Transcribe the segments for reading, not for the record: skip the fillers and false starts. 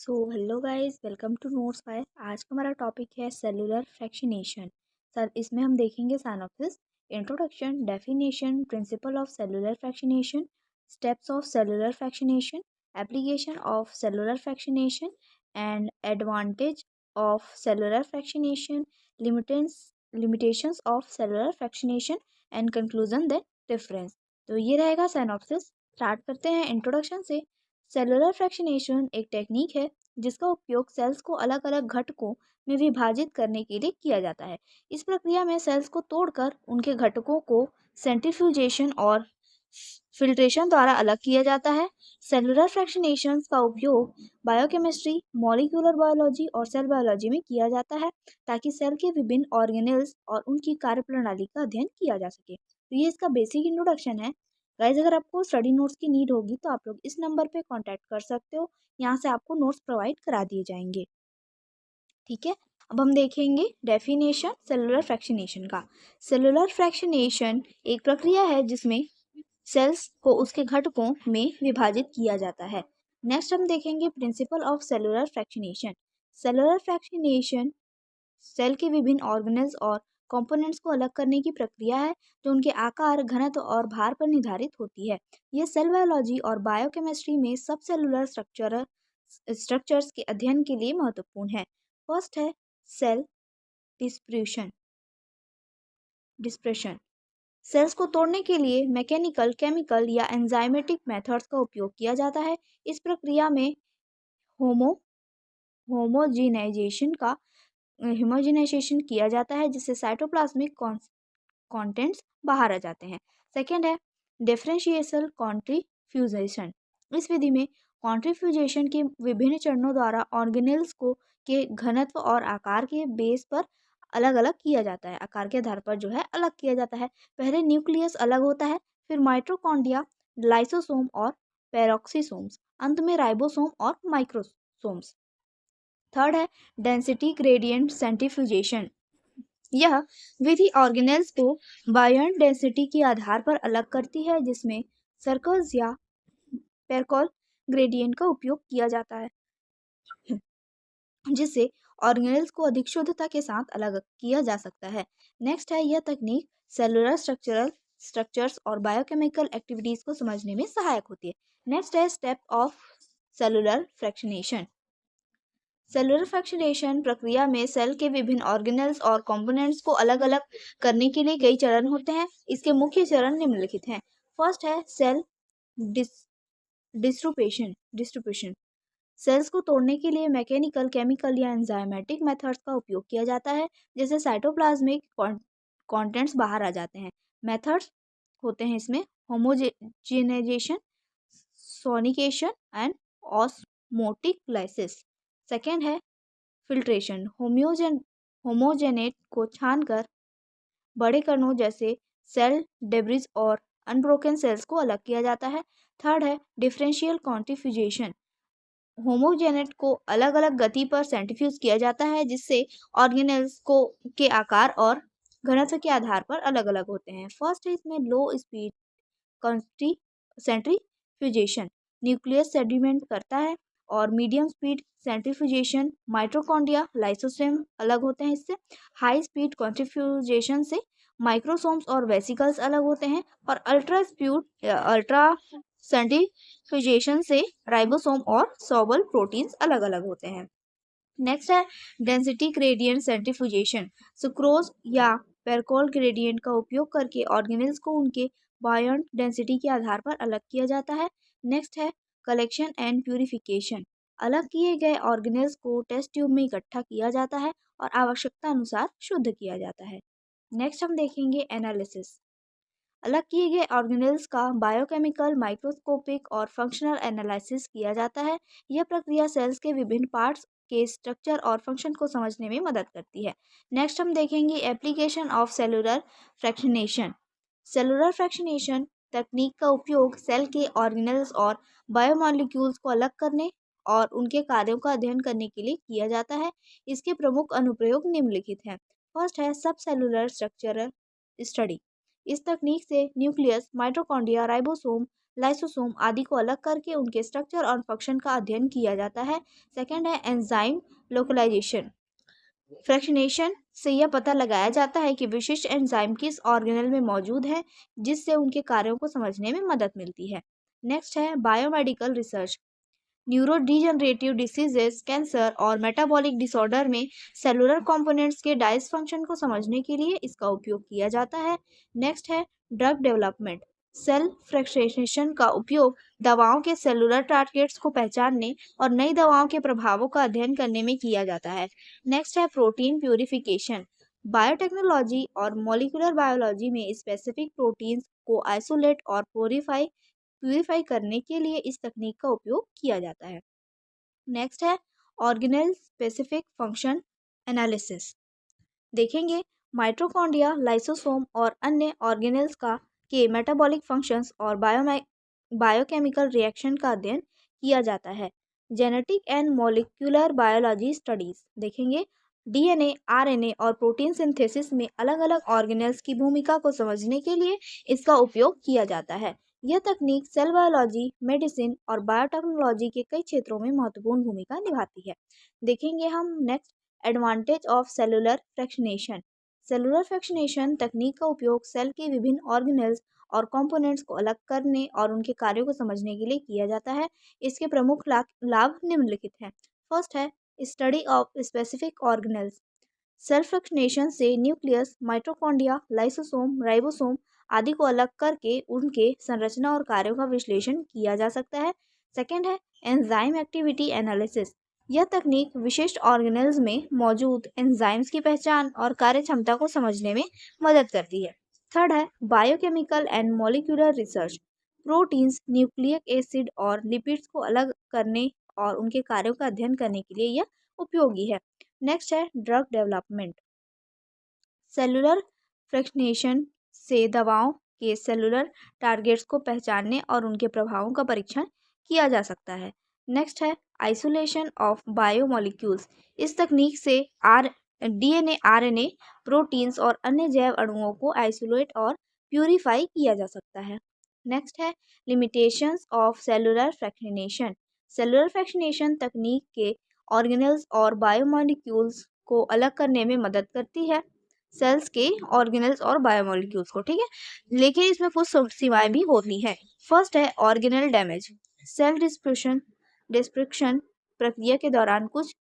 Hello guys, welcome to notes five. आज का हमारा टॉपिक है सेलुलर फ्रैक्शनेशन। सर इसमें हम देखेंगे synopsis, introduction, definition, principle of cellular fractionation, steps of cellular fractionation, application of cellular fractionation and advantage of cellular fractionation, limitations of cellular fractionation and conclusion then difference. तो ये रहेगा synopsis. Start करते हैं introduction से। Cellular fractionation एक technique है जिसका उपयोग सेल्स को अलग अलग घटकों में विभाजित करने के लिए किया जाता है। इस प्रक्रिया में सेल्स को तोड़कर उनके घटकों को सेंट्रीफ्यूजेशन और फिल्ट्रेशन द्वारा अलग किया जाता है। सेलुलर फ्रैक्शनेशन का उपयोग बायोकेमिस्ट्री, मॉलिक्यूलर बायोलॉजी और सेल बायोलॉजी में किया जाता है ताकि सेल के विभिन्न ऑर्गेनेल्स और उनकी कार्यप्रणाली का अध्ययन किया जा सके। तो ये इसका बेसिक इंट्रोडक्शन है। गाइज, अगर आपको स्टडी नोट्स की नीड होगी तो आप लोग इस नंबर पे कांटेक्ट कर सकते हो। यहाँ से आपको नोट्स प्रोवाइड करा दिए जाएंगे। ठीक है, अब हम देखेंगे डेफिनेशन सेलुलर फ्रैक्शनेशन का। सेलुलर फ्रैक्शनेशन एक प्रक्रिया है जिसमें सेल्स को उसके घटकों में विभाजित किया जाता है। नेक्स्ट हम देखेंगे principle of cellular fractionation. Cellular fractionation cell के विभिन्न ऑर्गेनेल्स और कंपोनेंट्स को अलग करने की प्रक्रिया है जो उनके आकार, घनत्व और भार पर निर्धारित होती है। यह सेल बायोलॉजी और बायोकेमिस्ट्री में सब सेलुलर स्ट्रक्चर्स के अध्ययन के लिए महत्वपूर्ण है। फर्स्ट है सेल डिस्पर्शन। सेल्स को तोड़ने के लिए मैकेनिकल, केमिकल या एंजाइमेटिक मेथड्स का उपयोग किया जाता है। इस प्रक्रिया में होमोजिनाइजेशन किया जाता है जिससे साइटोप्लाज्मिक कंटेंट्स बाहर आ जाते हैं। सेकेंड है डिफरेंशियल कॉन्ट्रीफ्यूजेशन। इस विधि में कॉन्ट्रीफ्यूजेशन के विभिन्न चरणों द्वारा ऑर्गेनेल्स को के घनत्व और आकार के बेस पर अलग अलग किया जाता है। आकार के आधार पर जो है अलग किया जाता है। पहले न्यूक्लियस अलग होता है, फिर माइटोकॉन्ड्रिया, लाइसोसोम और पेरोक्सीसोम्स, अंत में राइबोसोम और माइक्रोसोम्स। थर्ड है डेंसिटी ग्रेडियंट सेंट्रीफ्यूजेशन। यह विधि ऑर्गेनेल्स को बायन डेंसिटी के आधार पर अलग करती है जिसमें सर्कल्स या पेरकॉल ग्रेडियंट का उपयोग किया जाता है जिससे ऑर्गेनेल्स को अधिक शुद्धता के साथ अलग किया जा सकता है। नेक्स्ट है यह तकनीक सेलुलर स्ट्रक्चर्स और बायोकेमिकल एक्टिविटीज को समझने में सहायक होती है। नेक्स्ट है step of cellular fractionation. Cellular fractionation प्रक्रिया में सेल के विभिन्न ऑर्गेनेल्स और कंपोनेंट्स को अलग अलग करने के लिए कई चरण होते हैं। इसके मुख्य चरण निम्नलिखित हैं। फर्स्ट है सेल डिस्ट्रीब्यूशन। सेल्स को तोड़ने के लिए मैकेनिकल, केमिकल या एंजाइमेटिक मेथड्स का उपयोग किया जाता है जिससे साइटोप्लाज्मिक कंटेंट्स बाहर आ जाते हैं। मेथड्स होते हैं इसमें homogenisation, sonication and osmotic lysis. Second है फिल्ट्रेशन। होमोजेनेट को छानकर बड़े कणों जैसे सेल डेब्रिज और अनब्रोकन सेल्स को अलग किया जाता है। थर्ड है डिफरेंशियल कॉन्ट्रीफ्यूजेशन। होमोजेनेट को अलग अलग गति पर सेंट्रीफ्यूज किया जाता है जिससे ऑर्गेनेल्स को के आकार और घनत्व के आधार पर अलग अलग होते हैं। फर्स्ट है इसमें लो स्पीड सेंट्रीफ्यूजेशन, न्यूक्लियस सेडिमेंट करता है। और medium speed centrifugation, mitochondria, lysosome अलग होते हैं इससे। हाई स्पीड कॉन्ट्रीफ्यूजेशन से माइक्रोसोम्स और वेसिकल्स अलग होते हैं। और अल्ट्रा सेंट्रीफ्यूजेशन से राइबोसोम और सोबल प्रोटीन्स अलग अलग होते हैं। नेक्स्ट है डेंसिटी ग्रेडियंट सेंट्रीफ्यूजेशन। सुक्रोज या पेरकोल ग्रेडियंट का उपयोग करके ऑर्गेनेल्स को उनके बायन डेंसिटी के आधार पर अलग किया जाता है। नेक्स्ट है कलेक्शन एंड प्यूरिफिकेशन। अलग किए गए ऑर्गेनेल्स को टेस्ट ट्यूब में इकट्ठा किया जाता है और आवश्यकता अनुसार शुद्ध किया जाता है। नेक्स्ट हम देखेंगे एनालिसिस। अलग किए गए ऑर्गेनेल्स का बायोकेमिकल, माइक्रोस्कोपिक और फंक्शनल एनालिसिस किया जाता है। यह प्रक्रिया सेल्स के विभिन्न पार्ट्स के स्ट्रक्चर और फंक्शन को समझने में मदद करती है। नेक्स्ट हम देखेंगे application of cellular fractionation. Cellular fractionation तकनीक का उपयोग सेल के ऑर्गेनेल्स और बायोमॉलिक्यूल्स को अलग करने और उनके कार्यों का अध्ययन करने के लिए किया जाता है। इसके प्रमुख अनुप्रयोग निम्नलिखित हैं। फर्स्ट है सब सेलुलर स्ट्रक्चरल स्टडी। इस तकनीक से न्यूक्लियस, माइटोकॉन्ड्रिया, राइबोसोम, लाइसोसोम आदि को अलग करके उनके स्ट्रक्चर और फंक्शन का अध्ययन किया जाता है। सेकेंड है एंजाइम लोकलाइजेशन। फ्रैक्शनेशन से यह पता लगाया जाता है कि विशिष्ट एंजाइम किस ऑर्गेनल में मौजूद है, जिससे उनके कार्यों को समझने में मदद मिलती है। नेक्स्ट है biomedical research. Neurodegenerative diseases, cancer और मेटाबॉलिक डिसऑर्डर में सेलुलर कंपोनेंट्स के डायसफंक्शन को समझने के लिए इसका उपयोग किया जाता है। नेक्स्ट है ड्रग डेवलपमेंट। सेल फ्रैक्शनेशन का उपयोग दवाओं के सेलुलर टारगेट्स को पहचानने और नई दवाओं के प्रभावों का अध्ययन करने में किया जाता है। नेक्स्ट है प्रोटीन प्यूरिफिकेशन। बायोटेक्नोलॉजी और मॉलिक्यूलर बायोलॉजी में स्पेसिफिक प्रोटीन्स को आइसोलेट और प्यूरिफाई करने के लिए इस तकनीक का उपयोग किया जाता है। नेक्स्ट है ऑर्गेनेल स्पेसिफिक फंक्शन एनालिसिस। देखेंगे माइटोकॉन्ड्रिया, लाइसोसोम और अन्य ऑर्गेनेल्स का के मेटाबॉलिक फंक्शंस और बायोकेमिकल रिएक्शन का अध्ययन किया जाता है। Genetic and molecular biology studies. देखेंगे डीएनए, आरएनए और प्रोटीन सिंथेसिस में अलग अलग ऑर्गेनेल्स की भूमिका को समझने के लिए इसका उपयोग किया जाता है। यह तकनीक सेल बायोलॉजी, मेडिसिन और बायोटेक्नोलॉजी के कई क्षेत्रों में महत्वपूर्ण भूमिका निभाती है। देखेंगे हम next advantage of cellular fractionation. Cellular fractionation तकनीक का उपयोग सेल के विभिन्न ऑर्गेनेल्स और कंपोनेंट्स को अलग करने और उनके कार्यों को समझने के लिए किया जाता है। इसके प्रमुख लाभ निम्नलिखित हैं। फर्स्ट है study of specific organelles. Cell fractionation से न्यूक्लियस, माइटोकॉन्ड्रिया, लाइसोसोम, राइबोसोम आदि को अलग करके उनके संरचना और कार्यों का विश्लेषण किया जा सकता है। सेकेंड है एंजाइम एक्टिविटी एनालिसिस। यह तकनीक विशिष्ट ऑर्गेनेल्स में मौजूद एंजाइम्स की पहचान और कार्य क्षमता को समझने में मदद करती है। थर्ड है biochemical and molecular research. Proteins, nucleic acid और लिपिड्स को अलग करने और उनके कार्यों का अध्ययन करने के लिए यह उपयोगी है। नेक्स्ट है ड्रग डेवलपमेंट। सेलुलर फ्रैक्शनेशन से दवाओं के सेलुलर टारगेट्स को पहचानने और उनके प्रभावों का परीक्षण किया जा सकता है। नेक्स्ट है आइसोलेशन ऑफ बायोमोलिक्यूल्स। इस तकनीक से डीएनए, आरएनए, प्रोटीन्स और अन्य जैव अणुओं को आइसोलेट और प्यूरिफाई किया जा सकता है। नेक्स्ट है limitations of cellular fractionation. Cellular fractionation तकनीक के ऑर्गेनेल्स और बायोमोलिक्यूल्स को अलग करने में मदद करती है, सेल्स के ऑर्गेनेल्स और बायोमोलिक्यूल्स को, ठीक है। लेकिन इसमें कुछ सीमाएं भी होती हैं। फर्स्ट है ऑर्गेनल डैमेज। सेल डिस्ट्रक्शन प्रक्रिया के दौरान कुछ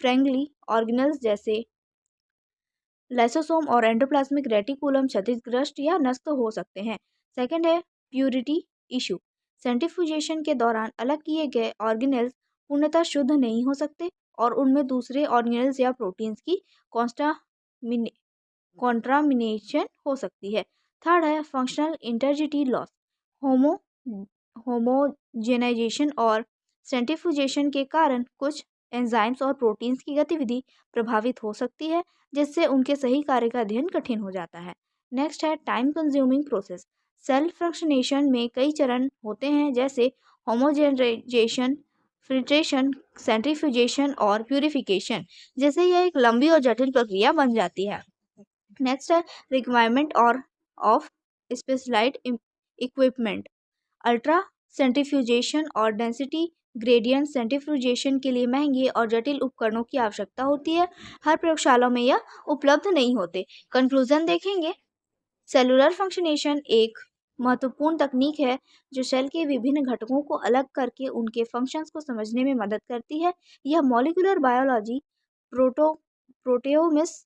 फ्रेंगली ऑर्गेनेल्स जैसे लाइसोसोम और एंडोप्लाज्मिक रेटिकुलम क्षतिग्रस्त या नष्ट हो सकते हैं। सेकेंड है प्यूरिटी इशू। सेंट्रीफ्यूजेशन के दौरान अलग किए गए ऑर्गेनेल्स पूर्णतः शुद्ध नहीं हो सकते और उनमें दूसरे ऑर्गेनेल्स या प्रोटीन्स की कॉन्ट्रामिनेशन हो सकती है। थर्ड है फंक्शनल इंटेग्रिटी लॉस। होमोजेनाइजेशन और सेंट्रीफ्यूजेशन के कारण कुछ एंजाइम्स और प्रोटीन्स की गतिविधि प्रभावित हो सकती है, जिससे उनके सही कार्य का अध्ययन कठिन हो जाता है। नेक्स्ट है time consuming process. Cell fractionation में कई चरण होते हैं, जैसे होमोजेनाइजेशन, फिल्ट्रेशन, सेंट्रीफ्यूजेशन और प्यूरिफिकेशन, जैसे यह एक लंबी और जटिल प्रक्रिया बन जाती है। नेक्स्ट है रिक्वायरमेंट और of specialised equipment. Ultra centrifugation और डेंसिटी ग्रेडियंट सेंट्रीफ्यूजेशन के लिए महंगे और जटिल उपकरणों की आवश्यकता होती है। हर प्रयोगशाला में यह उपलब्ध नहीं होते। कंक्लूजन देखेंगे सेलुलर फंक्शनेशन एक महत्वपूर्ण तकनीक है जो सेल के विभिन्न घटकों को अलग करके उनके फंक्शंस को समझने में मदद करती है। यह मॉलिक्यूलर बायोलॉजी, प्रोटियोमिक्स,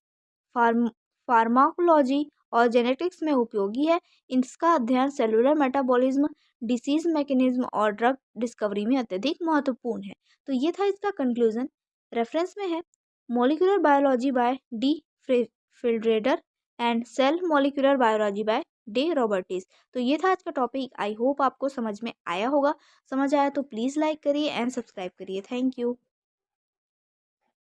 फार्माकोलॉजी और जेनेटिक्स में उपयोगी है। इसका अध्ययन सेलुलर मेटाबॉलिज्म, डिसीज मैकेनिज्म और ड्रग डिस्कवरी में अत्यधिक महत्वपूर्ण है। तो ये था इसका कंक्लूजन। रेफरेंस में है molecular biology by D Freifelder and cell molecular biology by De Robertis. तो ये था आज का टॉपिक। आई होप आपको समझ में आया होगा। समझ आया तो प्लीज़ लाइक करिए एंड सब्सक्राइब करिए। Thank you.